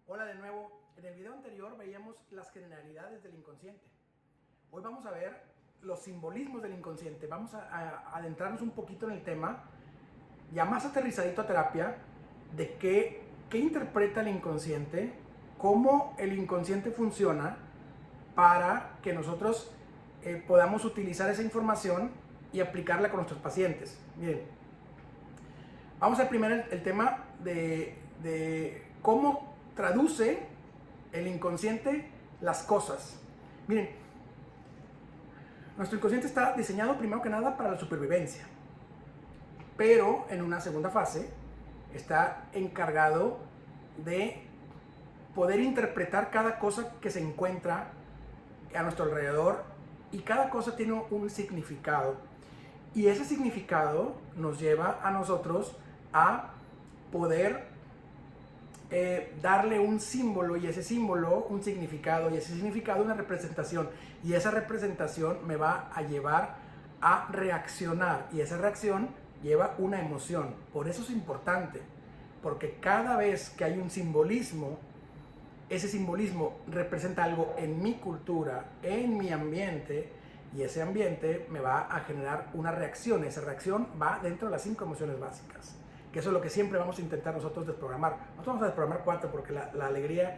Hola de nuevo. En el video anterior veíamos las generalidades del inconsciente. Hoy vamos a ver los simbolismos del inconsciente. Vamos a adentrarnos un poquito en el tema, ya más aterrizadito a terapia, de qué interpreta el inconsciente, cómo el inconsciente funciona para que nosotros podamos utilizar esa información y aplicarla con nuestros pacientes. Miren, vamos a ver primero el tema de cómo traduce el inconsciente las cosas. Miren, nuestro inconsciente está diseñado primero que nada para la supervivencia, pero en una segunda fase está encargado de poder interpretar cada cosa que se encuentra a nuestro alrededor, y cada cosa tiene un significado, y ese significado nos lleva a nosotros a poder darle un símbolo, y ese símbolo un significado, y ese significado una representación, y esa representación me va a llevar a reaccionar, y esa reacción lleva una emoción. Por eso es importante, porque cada vez que hay un simbolismo, ese simbolismo representa algo en mi cultura, en mi ambiente, y ese ambiente me va a generar una reacción. Esa reacción va dentro de las 5 emociones básicas, que eso es lo que siempre vamos a intentar nosotros desprogramar. Nosotros vamos a desprogramar 4 porque la alegría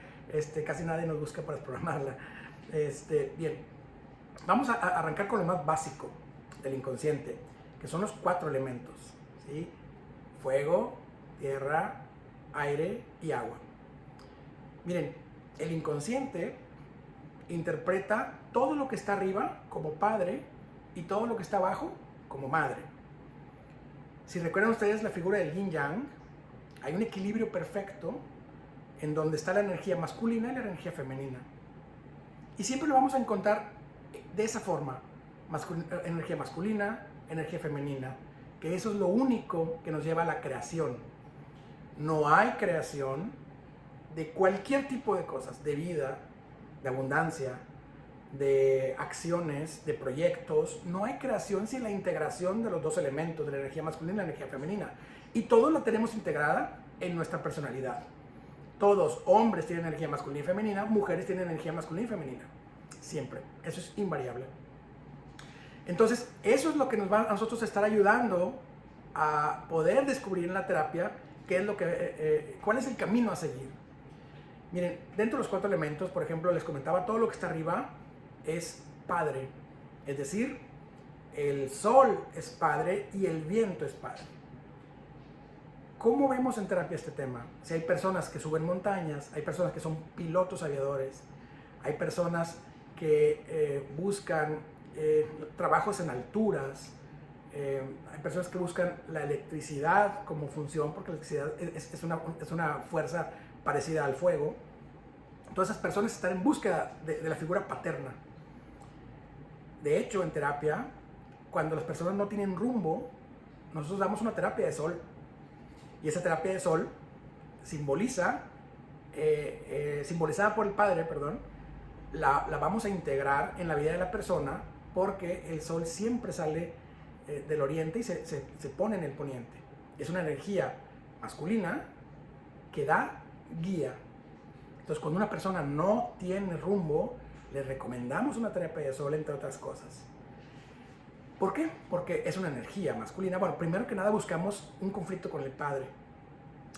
casi nadie nos busca para desprogramarla. Bien, vamos a arrancar con lo más básico del inconsciente, que son los 4 elementos, ¿sí? Fuego, tierra, aire y agua. Miren, el inconsciente interpreta todo lo que está arriba como padre y todo lo que está abajo como madre. Si recuerdan ustedes la figura del yin yang, hay un equilibrio perfecto en donde está la energía masculina y la energía femenina. Y siempre lo vamos a encontrar de esa forma, energía masculina, energía femenina, que eso es lo único que nos lleva a la creación. No hay creación de cualquier tipo de cosas, de vida, de abundancia, de acciones, de proyectos. No hay creación sin la integración de los 2 elementos, de la energía masculina y la energía femenina. Y todos la tenemos integrada en nuestra personalidad. Todos, hombres tienen energía masculina y femenina, mujeres tienen energía masculina y femenina. Siempre. Eso es invariable. Entonces, eso es lo que nos va a nosotros estar ayudando a poder descubrir en la terapia qué es cuál es el camino a seguir. Miren, dentro de los 4 elementos, por ejemplo, les comentaba, todo lo que está arriba es padre. Es decir, el sol es padre y el viento es padre. ¿Cómo vemos en terapia este tema? Si hay personas que suben montañas, hay personas que son pilotos aviadores, hay personas que buscan trabajos en alturas, hay personas que buscan la electricidad como función, porque la electricidad es una fuerza parecida al fuego. Todas esas personas están en búsqueda de la figura paterna. De hecho, en terapia, cuando las personas no tienen rumbo, nosotros damos una terapia de sol. Y esa terapia de sol simbolizada por el padre, perdón, la vamos a integrar en la vida de la persona, porque el sol siempre sale del oriente y se pone en el poniente. Es una energía masculina que da guía. Entonces, cuando una persona no tiene rumbo, le recomendamos una terapia de sol, entre otras cosas. ¿Por qué? Porque es una energía masculina. Bueno, primero que nada buscamos un conflicto con el padre.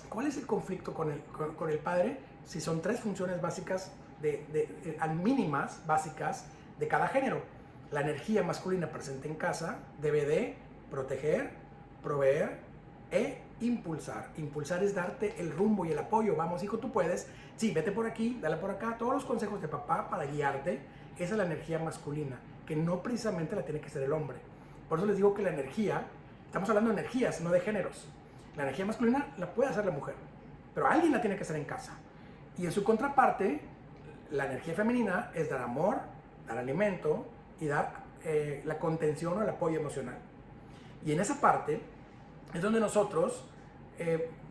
¿Cuál es el conflicto con el padre? Si son 3 funciones básicas, mínimas básicas de cada género. La energía masculina presente en casa debe de proteger, proveer e impulsar. Impulsar es darte el rumbo y el apoyo. Vamos, hijo, tú puedes. Sí, vete por aquí, dale por acá. Todos los consejos de papá para guiarte. Esa es la energía masculina, que no precisamente la tiene que ser el hombre. Por eso les digo que la energía, estamos hablando de energías, no de géneros. La energía masculina la puede hacer la mujer, pero alguien la tiene que hacer en casa. Y en su contraparte, la energía femenina es dar amor, dar alimento y dar la contención o el apoyo emocional. Y en esa parte es donde nosotros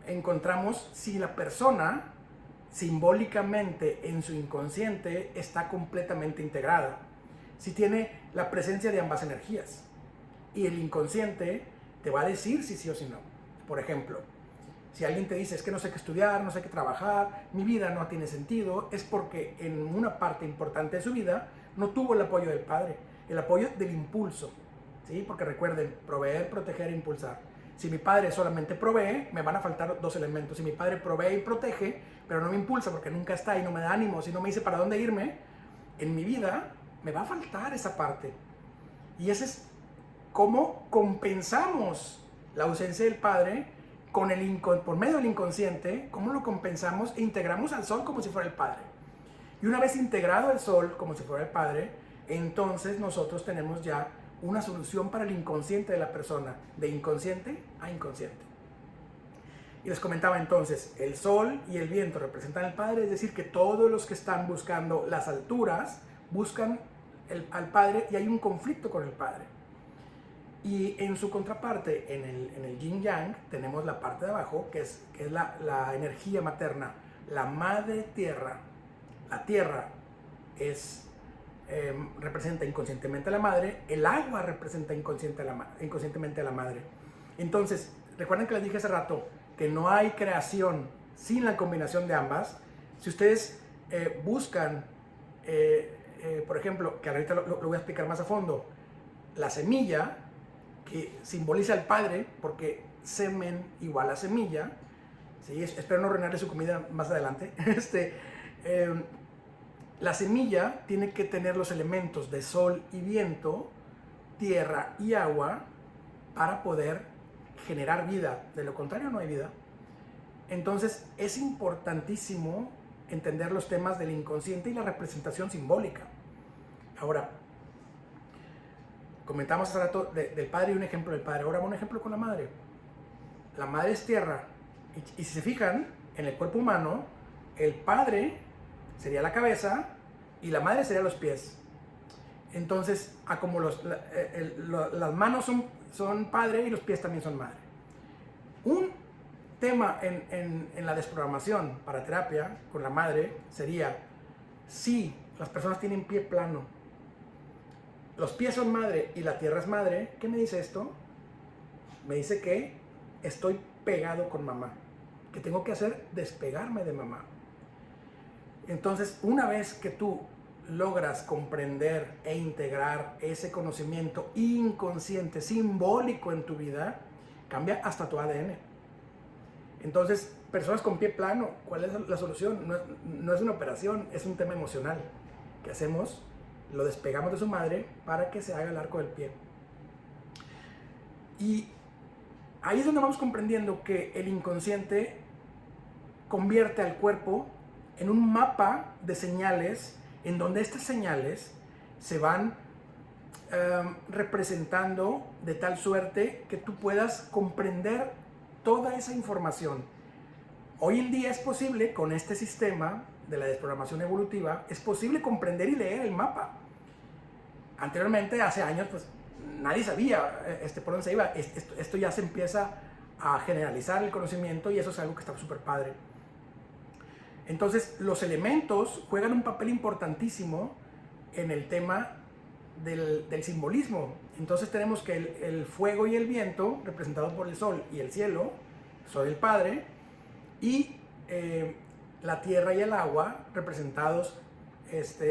encontramos si la persona simbólicamente en su inconsciente está completamente integrada, si tiene la presencia de ambas energías. Y el inconsciente te va a decir si sí o si no. Por ejemplo, Si alguien te dice, es que no sé qué estudiar, no sé qué trabajar, mi vida no tiene sentido, es porque en una parte importante de su vida no tuvo el apoyo del padre, el apoyo del impulso, ¿sí? Porque recuerden, proveer, proteger e impulsar. Si mi padre solamente provee, me van a faltar dos elementos. Si mi padre provee y protege, pero no me impulsa porque nunca está y no me da ánimo, si no me dice para dónde irme, en mi vida me va a faltar esa parte. Y ese es cómo compensamos la ausencia del padre por medio del inconsciente, cómo lo compensamos e integramos al sol como si fuera el padre. Y una vez integrado el sol como si fuera el padre, entonces nosotros tenemos ya una solución para el inconsciente de la persona, de inconsciente a inconsciente. Y les comentaba entonces, el sol y el viento representan al padre, es decir, que todos los que están buscando las alturas buscan al padre y hay un conflicto con el padre. Y en su contraparte, en el yin yang, tenemos la parte de abajo, que es la energía materna, la madre tierra. La tierra representa inconscientemente a la madre, el agua representa inconscientemente a la madre. Entonces, recuerden que les dije hace rato que no hay creación sin la combinación de ambas. Si ustedes buscan, por ejemplo, que ahorita lo voy a explicar más a fondo, la semilla, que simboliza al padre, porque semen igual a semilla, ¿sí? Espero no arruinarle su comida más adelante. La semilla tiene que tener los elementos de sol y viento, tierra y agua para poder generar vida. De lo contrario no hay vida. Entonces es importantísimo entender los temas del inconsciente y la representación simbólica. Ahora, comentamos hace rato del padre y un ejemplo del padre. Ahora un ejemplo con la madre. La madre es tierra. Y si se fijan, en el cuerpo humano, el padre sería la cabeza y la madre sería los pies. Entonces, como las manos son padre y los pies también son madre. Un tema en la desprogramación para terapia con la madre sería, si las personas tienen pie plano, los pies son madre y la tierra es madre, ¿qué me dice esto? Me dice que estoy pegado con mamá, que tengo que hacer despegarme de mamá. Entonces, una vez que tú logras comprender e integrar ese conocimiento inconsciente, simbólico en tu vida, cambia hasta tu ADN. Entonces, personas con pie plano, ¿cuál es la solución? No es una operación, es un tema emocional que hacemos. Lo despegamos de su madre para que se haga el arco del pie. Y ahí es donde vamos comprendiendo que el inconsciente convierte al cuerpo en un mapa de señales, en donde estas señales se van representando de tal suerte que tú puedas comprender toda esa información. Hoy en día es posible, con este sistema de la desprogramación evolutiva, es posible comprender y leer el mapa. Anteriormente, hace años, pues nadie sabía por dónde se iba. Esto ya se empieza a generalizar el conocimiento y eso es algo que está súper padre. Entonces, los elementos juegan un papel importantísimo en el tema del simbolismo. Entonces tenemos que el fuego y el viento, representados por el sol y el cielo, son el padre, y la tierra y el agua, representados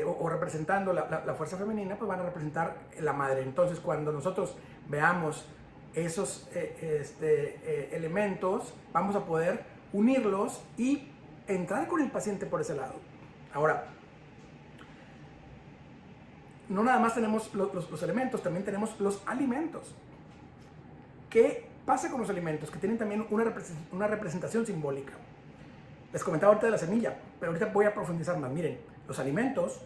o representando la fuerza femenina, pues van a representar la madre. Entonces, cuando nosotros veamos esos elementos, vamos a poder unirlos y entrar con el paciente por ese lado. Ahora, no nada más tenemos los elementos, también tenemos los alimentos. ¿Qué pasa con los alimentos? Que tienen también una representación simbólica. Les comentaba ahorita de la semilla, pero ahorita voy a profundizar más. Miren, los alimentos,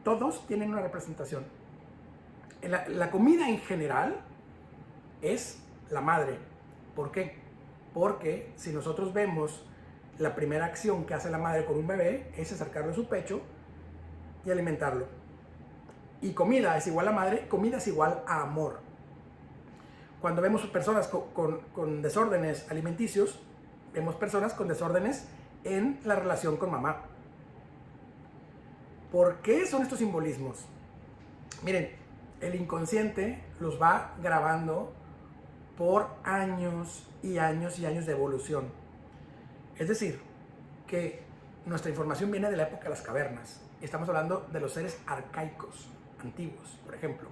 todos tienen una representación. La comida en general es la madre. ¿Por qué? Porque si nosotros vemos la primera acción que hace la madre con un bebé es acercarlo a su pecho y alimentarlo. Y comida es igual a madre, comida es igual a amor. Cuando vemos personas con desórdenes alimenticios, vemos personas con desórdenes en la relación con mamá. ¿Por qué son estos simbolismos? Miren, el inconsciente los va grabando por años y años y años de evolución. Es decir, que nuestra información viene de la época de las cavernas. Estamos hablando de los seres arcaicos, antiguos. Por ejemplo,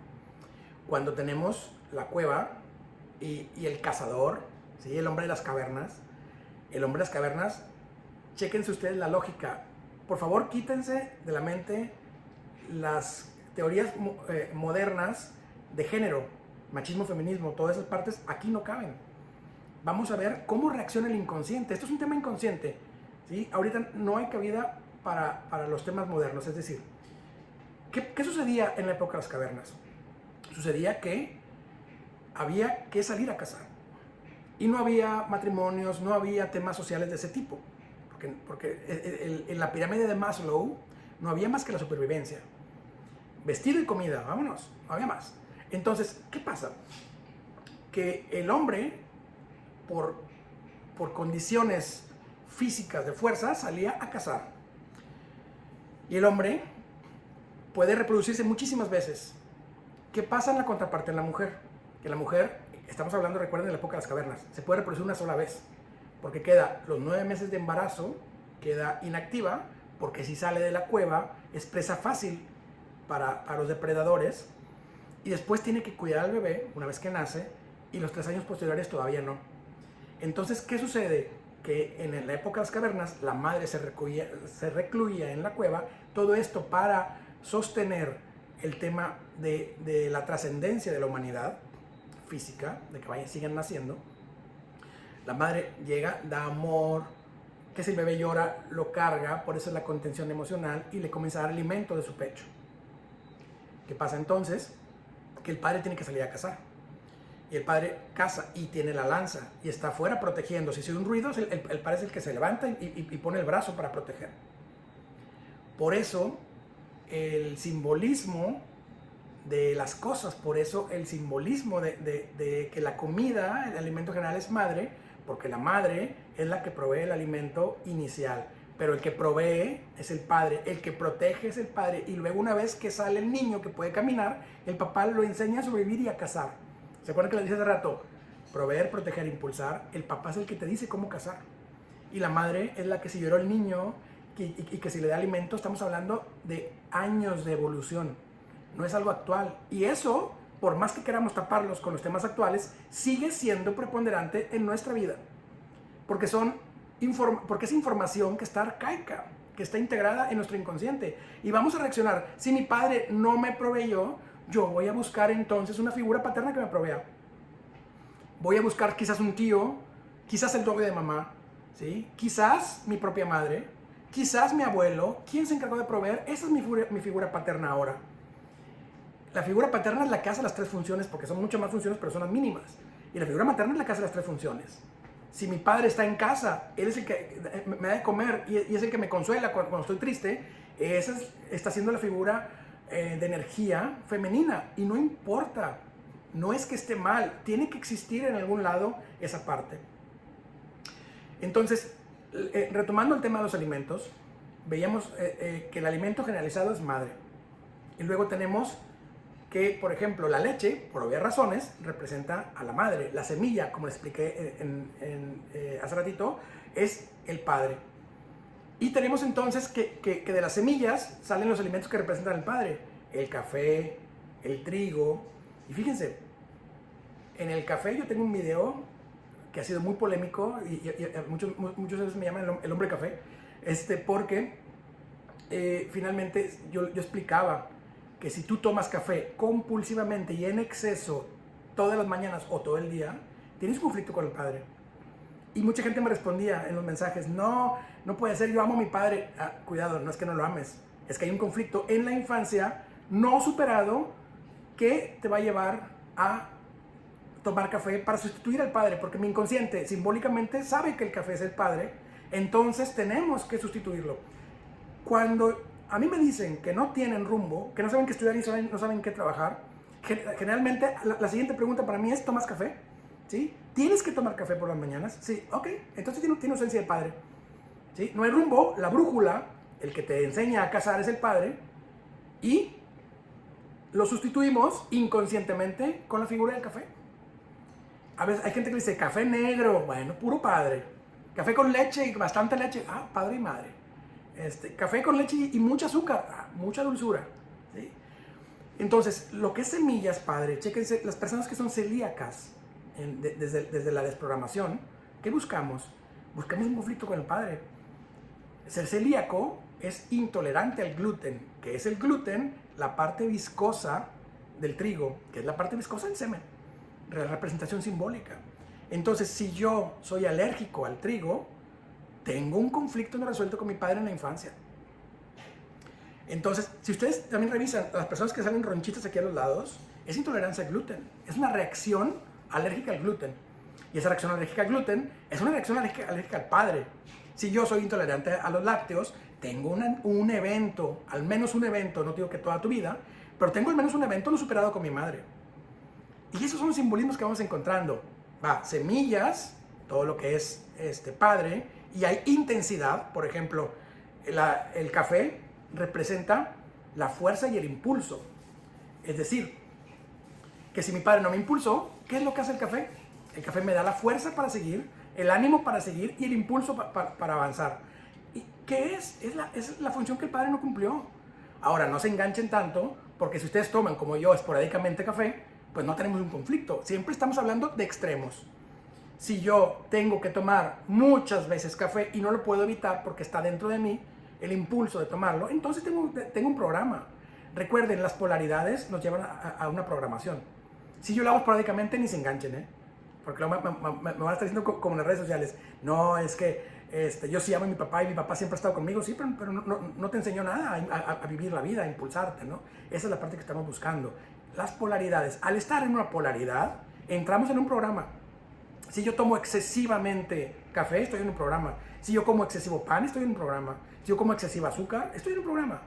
cuando tenemos la cueva y el cazador, ¿sí? El hombre de las cavernas. El hombre de las cavernas, chéquense ustedes la lógica. Por favor, quítense de la mente las teorías modernas de género, machismo, feminismo, todas esas partes aquí no caben. Vamos a ver cómo reacciona el inconsciente. Esto es un tema inconsciente, ¿sí? Ahorita no hay cabida para los temas modernos. Es decir, ¿qué sucedía en la época de las cavernas? Sucedía que había que salir a cazar. Y no había matrimonios, no había temas sociales de ese tipo. Porque en la pirámide de Maslow no había más que la supervivencia. Vestido y comida, vámonos, no había más. Entonces, ¿qué pasa? Que el hombre, por condiciones físicas de fuerza, salía a cazar. Y el hombre puede reproducirse muchísimas veces. ¿Qué pasa en la contraparte en la mujer? Que la mujer, estamos hablando, recuerden, de la época de las cavernas, se puede reproducir una sola vez. Porque queda los 9 meses de embarazo, queda inactiva, porque si sale de la cueva es presa fácil para los depredadores, y después tiene que cuidar al bebé una vez que nace, y los 3 años posteriores todavía no. Entonces, ¿qué sucede? Que en la época de las cavernas la madre se recluía en la cueva, todo esto para sostener el tema de la trascendencia de la humanidad física, de que sigan naciendo. La madre llega, da amor, que si el bebé llora, lo carga, por eso es la contención emocional, y le comienza a dar alimento de su pecho. ¿Qué pasa entonces? Que el padre tiene que salir a cazar. Y el padre caza y tiene la lanza y está afuera protegiendo. Si se oye un ruido, el padre es el que se levanta y pone el brazo para proteger. Por eso el simbolismo de las cosas, por eso el simbolismo de que la comida, el alimento general es madre, porque la madre es la que provee el alimento inicial, pero el que provee es el padre, el que protege es el padre, y luego una vez que sale el niño que puede caminar, el papá lo enseña a sobrevivir y a cazar. ¿Se acuerdan que les dije hace rato? Proveer, proteger, impulsar. El papá es el que te dice cómo cazar, y la madre es la que si lloró el niño y que si le da alimento, estamos hablando de años de evolución, no es algo actual, y eso, por más que queramos taparlos con los temas actuales, sigue siendo preponderante en nuestra vida, porque es información que está arcaica, que está integrada en nuestro inconsciente, y vamos a reaccionar. Si mi padre no me proveyó, yo voy a buscar entonces una figura paterna que me provea. Voy a buscar quizás un tío, quizás el doble de mamá, ¿sí? Quizás mi propia madre, quizás mi abuelo. ¿Quién se encargó de proveer? Esa es mi figura paterna ahora. La figura paterna es la que hace las 3 funciones, porque son muchas más funciones, pero son las mínimas. Y la figura materna es la que hace las 3 funciones. Si mi padre está en casa, él es el que me da de comer y es el que me consuela cuando estoy triste, esa está siendo la figura de energía femenina. Y no importa, no es que esté mal, tiene que existir en algún lado esa parte. Entonces, retomando el tema de los alimentos, veíamos que el alimento generalizado es madre. Y luego tenemos que, por ejemplo, la leche, por obvias razones, representa a la madre. La semilla, como les expliqué hace ratito, es el padre. Y tenemos entonces que de las semillas salen los alimentos que representan al padre. El café, el trigo. Y fíjense, en el café yo tengo un video que ha sido muy polémico y muchos veces me llaman el hombre café, porque finalmente yo explicaba que si tú tomas café compulsivamente y en exceso todas las mañanas o todo el día, tienes un conflicto con el padre. Y mucha gente me respondía en los mensajes, no puede ser, yo amo a mi padre. Cuidado, no es que no lo ames, es que hay un conflicto en la infancia no superado que te va a llevar a tomar café para sustituir al padre, porque mi inconsciente simbólicamente sabe que el café es el padre, entonces tenemos que sustituirlo. Cuando a mí me dicen que no tienen rumbo, que no saben qué estudiar y no saben qué trabajar, generalmente la siguiente pregunta para mí es, ¿tomas café? ¿Sí? ¿Tienes que tomar café por las mañanas? Sí, ok, entonces tiene ausencia de padre. ¿Sí? No hay rumbo, la brújula, el que te enseña a cazar es el padre, y lo sustituimos inconscientemente con la figura del café. A veces hay gente que dice, café negro, bueno, puro padre. Café con leche y bastante leche. Ah, padre y madre. Café con leche y mucha azúcar. Ah, mucha dulzura. ¿Sí? Entonces, lo que es semillas, padre, chéquense, las personas que son celíacas, desde la desprogramación, ¿qué buscamos? Buscamos un conflicto con el padre. Ser celíaco es intolerante al gluten. ¿Qué es el gluten? La parte viscosa del trigo, que es la parte viscosa del semen. Representación simbólica. Entonces, si yo soy alérgico al trigo, tengo un conflicto no resuelto con mi padre en la infancia. Entonces, si ustedes también revisan, las personas que salen ronchitas aquí a los lados, es intolerancia al gluten. Es una reacción alérgica al gluten. Y esa reacción alérgica al gluten es una reacción alérgica al padre. Si yo soy intolerante a los lácteos, tengo un evento, al menos un evento, no digo que toda tu vida, pero tengo al menos un evento no superado con mi madre. Y esos son los simbolismos que vamos encontrando. Va, semillas, todo lo que es padre, y hay intensidad. Por ejemplo, el café representa la fuerza y el impulso. Es decir, que si mi padre no me impulsó, ¿qué es lo que hace el café? El café me da la fuerza para seguir, el ánimo para seguir y el impulso para avanzar. ¿Y qué es? Es la función que el padre no cumplió. Ahora, no se enganchen tanto, porque si ustedes toman, como yo, esporádicamente café, pues no tenemos un conflicto. Siempre estamos hablando de extremos. Si yo tengo que tomar muchas veces café y no lo puedo evitar porque está dentro de mí, el impulso de tomarlo, entonces tengo un programa. Recuerden, las polaridades nos llevan a una programación. Si yo lo hago esporádicamente, ni se enganchen, porque luego me van a estar diciendo como en las redes sociales, no, es que yo sí amo a mi papá y mi papá siempre ha estado conmigo, sí, pero no te enseñó nada a vivir la vida, a impulsarte, ¿no? Esa es la parte que estamos buscando. Las polaridades. Al estar en una polaridad, entramos en un programa. Si yo tomo excesivamente café, estoy en un programa. Si yo como excesivo pan, estoy en un programa. Si yo como excesiva azúcar, estoy en un programa.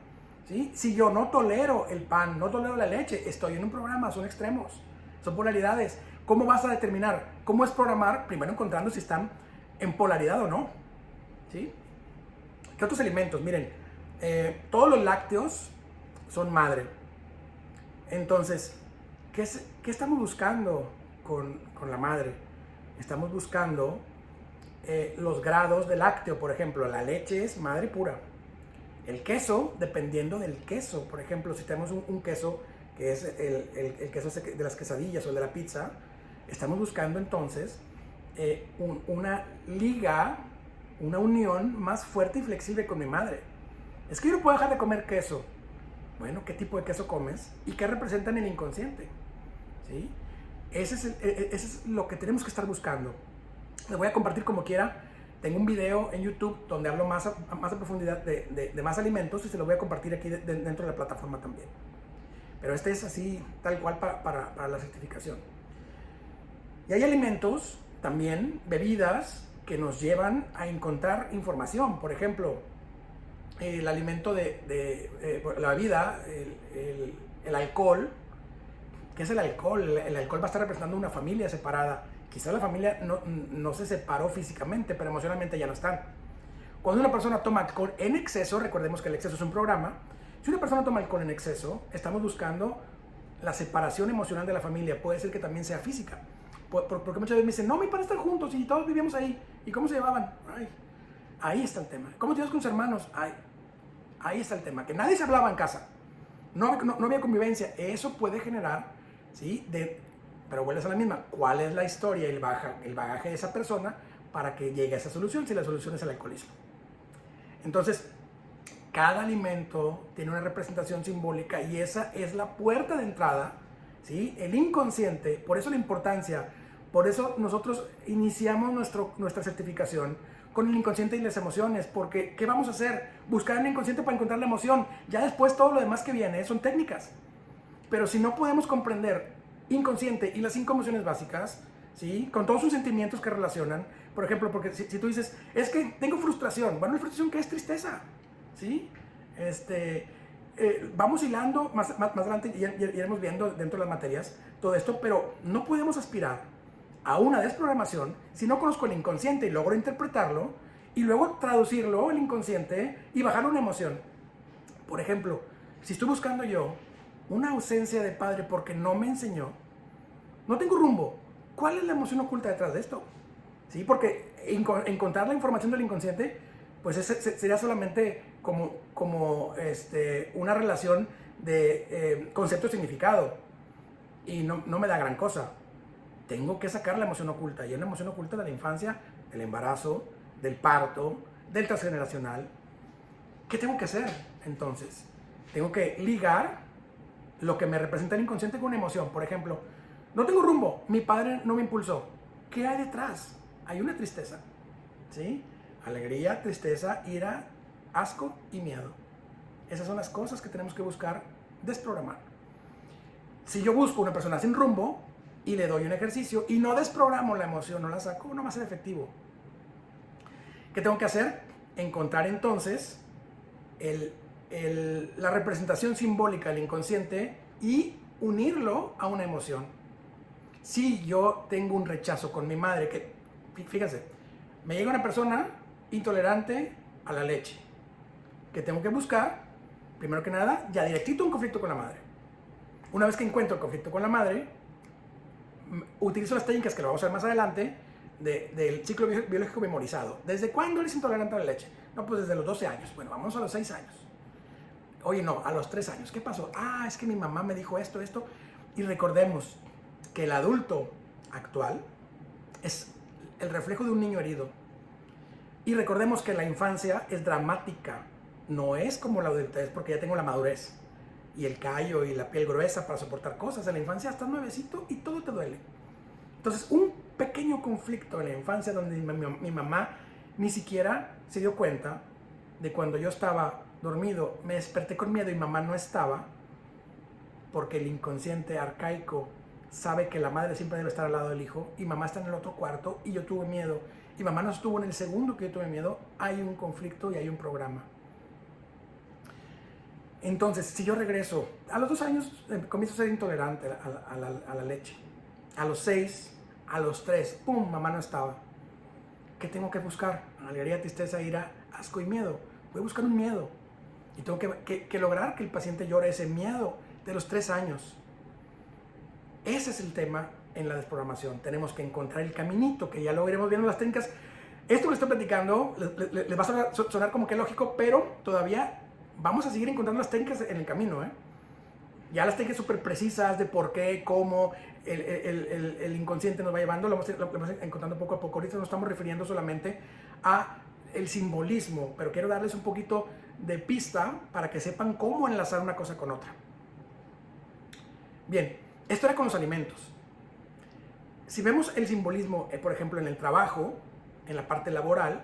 ¿Sí? Si yo no tolero el pan, no tolero la leche, estoy en un programa. Son extremos, son polaridades. ¿Cómo vas a determinar? ¿Cómo es programar? Primero encontrando si están en polaridad o no. ¿Sí? ¿Qué otros alimentos? Miren, todos los lácteos son madre. Entonces, ¿qué estamos buscando con la madre? Estamos buscando los grados de lácteo. Por ejemplo, la leche es madre pura. El queso, dependiendo del queso. Por ejemplo, si tenemos un queso que es el queso de las quesadillas o el de la pizza, estamos buscando entonces una liga, una unión más fuerte y flexible con mi madre. Es que yo no puedo dejar de comer queso. Bueno, ¿qué tipo de queso comes? ¿Y qué representa en el inconsciente? ¿Sí? Ese es lo que tenemos que estar buscando. Les voy a compartir como quiera. Tengo un video en YouTube donde hablo más a profundidad de más alimentos y se lo voy a compartir aquí dentro de la plataforma también. Pero este es así, tal cual para la certificación. Y hay alimentos, también bebidas, que nos llevan a encontrar información. Por ejemplo, el alimento la bebida, el alcohol. ¿Qué es el alcohol? El alcohol va a estar representando una familia separada. Quizás la familia no se separó físicamente, pero emocionalmente ya no están. Cuando una persona toma alcohol en exceso, recordemos que el exceso es un programa. Si una persona toma alcohol en exceso, estamos buscando la separación emocional de la familia. Puede ser que también sea física. Porque muchas veces me dicen, no, mi padre está juntos y todos vivíamos ahí. ¿Y cómo se llevaban? Ay, ahí está el tema. ¿Cómo te llevas con sus hermanos? Ay, ahí está el tema. Que nadie se hablaba en casa. No había convivencia. Eso puede generar, ¿sí? Pero vuelves a la misma. ¿Cuál es la historia y el bagaje de esa persona para que llegue a esa solución si la solución es el alcoholismo? Entonces, cada alimento tiene una representación simbólica y esa es la puerta de entrada, ¿sí? El inconsciente, por eso la importancia, por eso nosotros iniciamos nuestra certificación con el inconsciente y las emociones, porque ¿qué vamos a hacer? Buscar el inconsciente para encontrar la emoción. Ya después todo lo demás que viene son técnicas. Pero si no podemos comprender inconsciente y las 5 emociones básicas, ¿sí? Con todos sus sentimientos que relacionan, por ejemplo, porque si tú dices, es que tengo frustración, bueno, la frustración, ¿qué es? Tristeza, ¿sí? Vamos hilando más adelante y iremos viendo dentro de las materias todo esto, pero no podemos aspirar a una desprogramación si no conozco el inconsciente y logro interpretarlo y luego traducirlo el inconsciente y bajar una emoción. Por ejemplo, si estoy buscando yo una ausencia de padre porque no me enseñó, no tengo rumbo. ¿Cuál es la emoción oculta detrás de esto? ¿Sí? Porque encontrar la información del inconsciente, pues sería solamente como una relación de concepto-significado. Y no me da gran cosa. Tengo que sacar la emoción oculta. Y es una emoción oculta de la infancia, del embarazo, del parto, del transgeneracional. ¿Qué tengo que hacer entonces? Tengo que ligar lo que me representa el inconsciente con una emoción. Por ejemplo, no tengo rumbo, mi padre no me impulsó. ¿Qué hay detrás? Hay una tristeza, ¿sí? Alegría, tristeza, ira, asco y miedo. Esas son las cosas que tenemos que buscar desprogramar. Si yo busco una persona sin rumbo y le doy un ejercicio y no desprogramo la emoción, no la saco, no va a ser efectivo. ¿Qué tengo que hacer? Encontrar entonces la representación simbólica del inconsciente y unirlo a una emoción. Si yo tengo un rechazo con mi madre, que fíjense, me llega una persona intolerante a la leche, que tengo que buscar, primero que nada, ya directito un conflicto con la madre. Una vez que encuentro el conflicto con la madre, utilizo las técnicas que lo vamos a ver más adelante del ciclo biológico memorizado. ¿Desde cuándo eres intolerante a la leche? No, pues desde los 12 años. Bueno, vamos a los 6 años. Oye, no, a los 3 años. ¿Qué pasó? Ah, es que mi mamá me dijo esto. Y recordemos que el adulto actual es el reflejo de un niño herido. Y recordemos que la infancia es dramática. No es como la adultez, porque ya tengo la madurez y el callo y la piel gruesa para soportar cosas. En la infancia estás nuevecito y todo te duele. Entonces, un pequeño conflicto en la infancia donde mi mamá ni siquiera se dio cuenta de cuando yo estaba dormido, me desperté con miedo y mamá no estaba, porque el inconsciente arcaico sabe que la madre siempre debe estar al lado del hijo y mamá está en el otro cuarto y yo tuve miedo y mamá no estuvo en el segundo que yo tuve miedo. Hay un conflicto y hay un programa. Entonces, si yo regreso, a los 2 años comienzo a ser intolerante a la leche. A los 6, a los 3, ¡pum!, mamá no estaba. ¿Qué tengo que buscar? Alegría, tristeza, ira, asco y miedo. Voy a buscar un miedo. Y tengo que lograr que el paciente llore ese miedo de los 3 años. Ese es el tema en la desprogramación. Tenemos que encontrar el caminito, que ya lo iremos viendo las técnicas. Esto que les estoy platicando les va a sonar como que lógico, pero todavía vamos a seguir encontrando las técnicas en el camino, ¿eh? Ya las técnicas súper precisas de por qué, cómo el inconsciente nos va llevando, lo vamos encontrando poco a poco. Ahorita nos estamos refiriendo solamente a el simbolismo, pero quiero darles un poquito de pista para que sepan cómo enlazar una cosa con otra. Bien, esto era con los alimentos. Si vemos el simbolismo, por ejemplo, en el trabajo, en la parte laboral,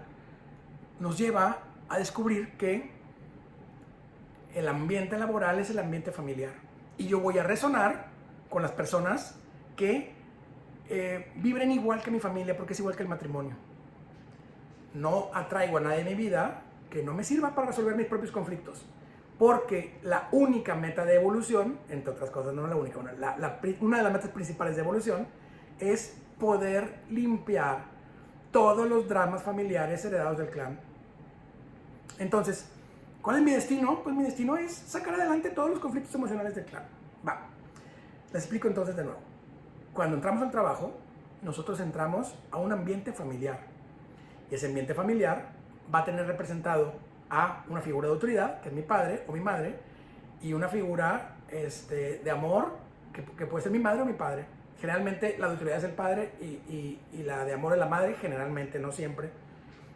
nos lleva a descubrir que el ambiente laboral es el ambiente familiar. Y yo voy a resonar con las personas que vibren igual que mi familia, porque es igual que el matrimonio. No atraigo a nadie en mi vida que no me sirva para resolver mis propios conflictos. Porque la única meta de evolución, entre otras cosas, no la única, una de las metas principales de evolución es poder limpiar todos los dramas familiares heredados del clan. Entonces, ¿cuál es mi destino? Pues mi destino es sacar adelante todos los conflictos emocionales del clan. Va. Les explico entonces de nuevo. Cuando entramos al trabajo, nosotros entramos a un ambiente familiar. Y ese ambiente familiar va a tener representado a una figura de autoridad, que es mi padre o mi madre, y una figura de amor, que puede ser mi madre o mi padre. Generalmente la de autoridad es el padre y la de amor es la madre, generalmente, no siempre.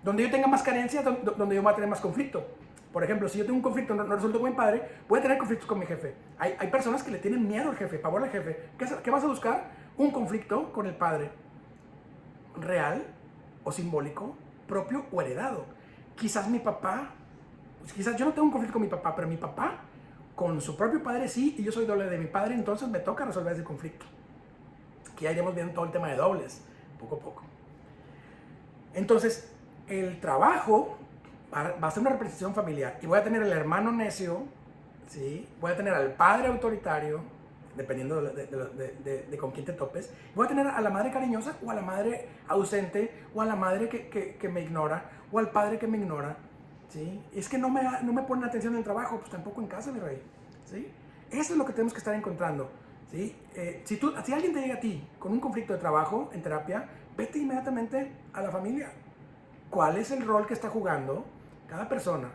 Donde yo tenga más carencias, donde yo voy a tener más conflicto. Por ejemplo, si yo tengo un conflicto no resuelto con mi padre, voy a tener conflictos con mi jefe. Hay personas que le tienen miedo al jefe, pavor al jefe. ¿Qué vas a buscar? Un conflicto con el padre. Real o simbólico, propio o heredado. Quizás mi papá, quizás yo no tengo un conflicto con mi papá, pero mi papá con su propio padre sí, y yo soy doble de mi padre, entonces me toca resolver ese conflicto. Que ya iremos viendo todo el tema de dobles, poco a poco. Entonces, el trabajo va a ser una representación familiar y voy a tener el hermano necio, ¿sí? Voy a tener al padre autoritario, dependiendo de con quién te topes. Voy a tener a la madre cariñosa o a la madre ausente o a la madre que me ignora o al padre que me ignora, ¿sí? Es que no me ponen atención en el trabajo, pues tampoco en casa, mi rey, ¿sí? Eso es lo que tenemos que estar encontrando, ¿sí? Si alguien te llega a ti con un conflicto de trabajo en terapia, vete inmediatamente a la familia. cuál es el rol que está jugando cada persona,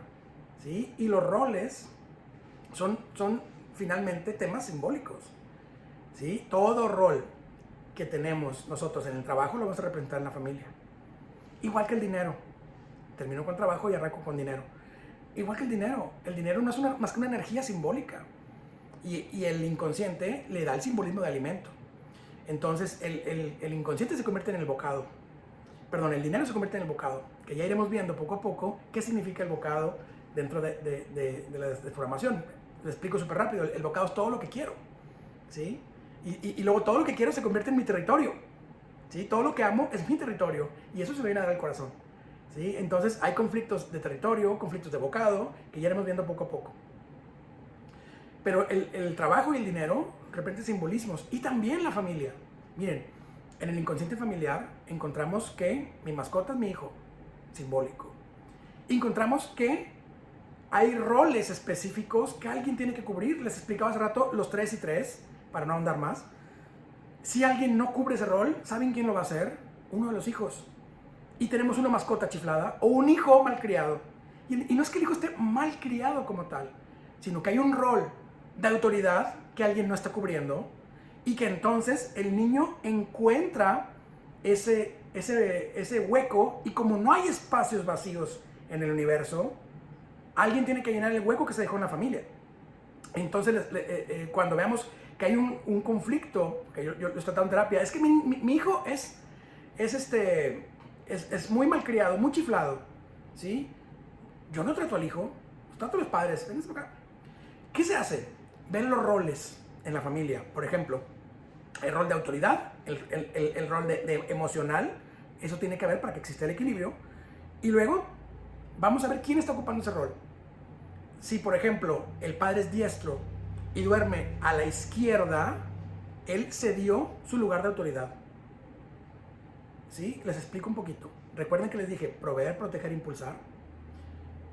¿sí? Y los roles son finalmente temas simbólicos, ¿sí? Todo rol que tenemos nosotros en el trabajo lo vamos a representar en la familia. Igual que el dinero. Termino con trabajo y arranco con dinero. Igual que el dinero. El dinero no es más que una energía simbólica. Y el inconsciente le da el simbolismo de alimento. Entonces el inconsciente se convierte en el bocado. Perdón, el dinero se convierte en el bocado. Que ya iremos viendo poco a poco qué significa el bocado dentro de la desprogramación. Les explico súper rápido. El bocado es todo lo que quiero, ¿sí? Y luego todo lo que quiero se convierte en mi territorio, ¿sí? Todo lo que amo es mi territorio. Y eso se me viene a dar al corazón, ¿sí? Entonces hay conflictos de territorio, conflictos de bocado, que ya iremos viendo poco a poco. Pero el trabajo y el dinero representan simbolismos. Y también la familia. Miren, en el inconsciente familiar encontramos que mi mascota es mi hijo, simbólico. Encontramos que hay roles específicos que alguien tiene que cubrir. Les explicaba hace rato los 3 y 3, para no ahondar más. Si alguien no cubre ese rol, ¿saben quién lo va a hacer? Uno de los hijos. Y tenemos una mascota chiflada o un hijo malcriado. Y no es que el hijo esté malcriado como tal, sino que hay un rol de autoridad que alguien no está cubriendo y que entonces el niño encuentra ese hueco, y como no hay espacios vacíos en el universo, alguien tiene que llenar el hueco que se dejó en la familia. Entonces cuando veamos que hay un conflicto, que yo lo estoy tratando en terapia, es que mi hijo es muy malcriado, muy chiflado, ¿sí? Yo no trato al hijo, trato a los padres. Ven acá. ¿Qué se hace? Ven los roles en la familia. Por ejemplo, el rol de autoridad, el rol de emocional. Eso tiene que haber para que exista el equilibrio. Y luego vamos a ver quién está ocupando ese rol. Si, por ejemplo, el padre es diestro y duerme a la izquierda, él cedió su lugar de autoridad. ¿Sí? Les explico un poquito. Recuerden que les dije proveer, proteger, impulsar.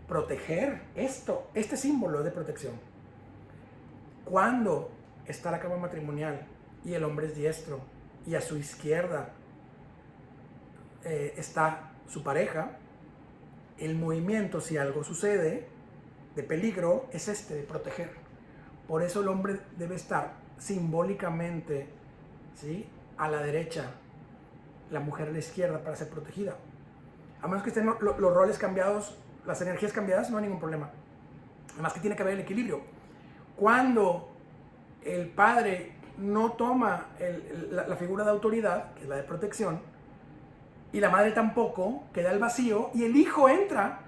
Proteger, este símbolo de protección. Cuando está la cama matrimonial y el hombre es diestro y a su izquierda está su pareja, el movimiento, si algo sucede de peligro, es de proteger. Por eso el hombre debe estar simbólicamente, ¿sí?, a la derecha, la mujer a la izquierda, para ser protegida. A menos que estén los roles cambiados, las energías cambiadas, no hay ningún problema. Además que tiene que haber el equilibrio. Cuando el padre no toma la figura de autoridad, que es la de protección, y la madre tampoco, queda el vacío, y el hijo entra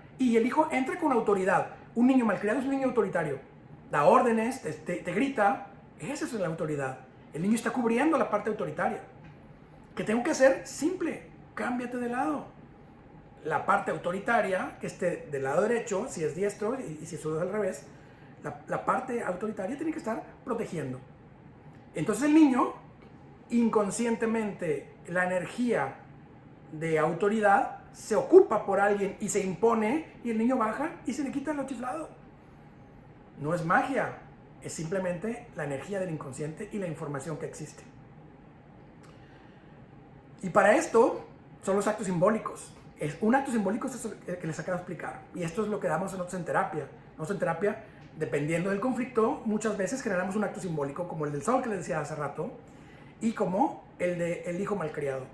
con autoridad. Un niño malcriado es un niño autoritario. Da órdenes, te grita. Esa es la autoridad. El niño está cubriendo la parte autoritaria. ¿Qué tengo que hacer? Simple, cámbiate de lado. La parte autoritaria, que esté del lado derecho, si es diestro, y si es al revés, la parte autoritaria tiene que estar protegiendo. Entonces el niño, inconscientemente, la energía de autoridad se ocupa por alguien y se impone, y el niño baja y se le quita lo chiflado. No es magia, es simplemente la energía del inconsciente y la información que existe. Y para esto son los actos simbólicos. Un acto simbólico es eso que les acabo de explicar. Y esto es lo que damos nosotros en terapia. Nosotros en terapia, dependiendo del conflicto, muchas veces generamos un acto simbólico, como el del sol que les decía hace rato, y como el del hijo malcriado.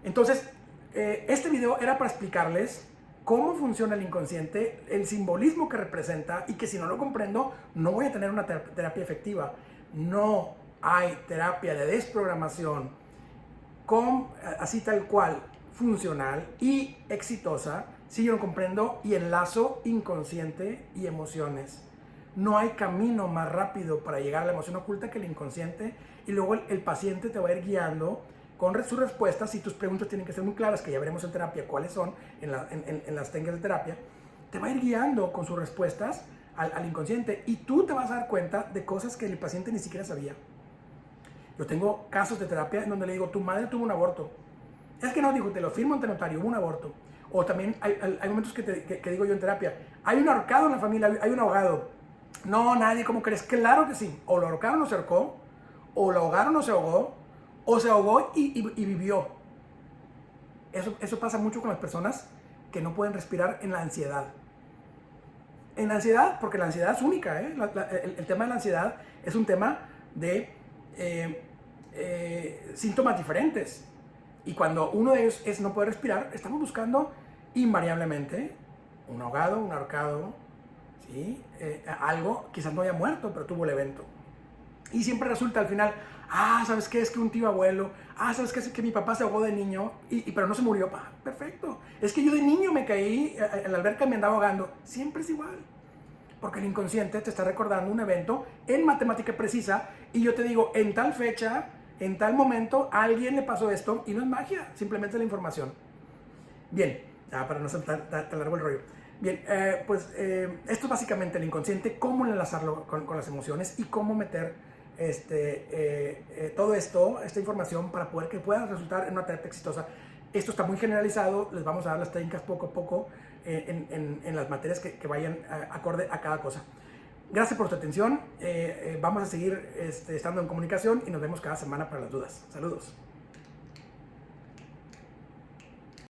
Entonces, este video era para explicarles cómo funciona el inconsciente, el simbolismo que representa, y que si no lo comprendo, no voy a tener una terapia efectiva. No hay terapia de desprogramación así tal cual, funcional y exitosa, si yo no comprendo y enlazo inconsciente y emociones. No hay camino más rápido para llegar a la emoción oculta que el inconsciente, y luego el paciente te va a ir guiando con sus respuestas, y tus preguntas tienen que ser muy claras, que ya veremos en terapia cuáles son, en las técnicas de terapia. Te va a ir guiando con sus respuestas al inconsciente, y tú te vas a dar cuenta de cosas que el paciente ni siquiera sabía. Yo tengo casos de terapia en donde le digo, tu madre tuvo un aborto. Es que no, digo, te lo firmo ante notario, hubo un aborto. O también hay momentos que digo yo en terapia, hay un ahorcado en la familia, hay un ahogado. No, nadie, ¿cómo crees? Claro que sí. O lo ahorcaron o se ahorcó, o lo ahogaron o se ahogó y vivió. Eso pasa mucho con las personas que no pueden respirar en la ansiedad. En la ansiedad, porque la ansiedad es única, ¿eh? El tema de la ansiedad es un tema de síntomas diferentes. Y cuando uno de ellos es no poder respirar, estamos buscando invariablemente un ahogado, un ahorcado, ¿sí? Algo, quizás no haya muerto, pero tuvo el evento. Y siempre resulta al final, ¿sabes qué? Es que un tío abuelo, ¿sabes qué? Es que mi papá se ahogó de niño, pero no se murió. Perfecto. Es que yo de niño me caí en la alberca y me andaba ahogando. Siempre es igual. Porque el inconsciente te está recordando un evento en matemática precisa y yo te digo, en tal fecha, en tal momento, a alguien le pasó esto y no es magia, simplemente la información. Bien, para no ser tan largo el rollo. Bien, esto es básicamente el inconsciente, cómo enlazarlo con las emociones y cómo meter todo esto, esta información para poder que pueda resultar en una terapia exitosa. Esto está muy generalizado, les vamos a dar las técnicas poco a poco en las materias que vayan acorde a cada cosa. Gracias por tu atención, vamos a seguir estando en comunicación y nos vemos cada semana para las dudas. Saludos.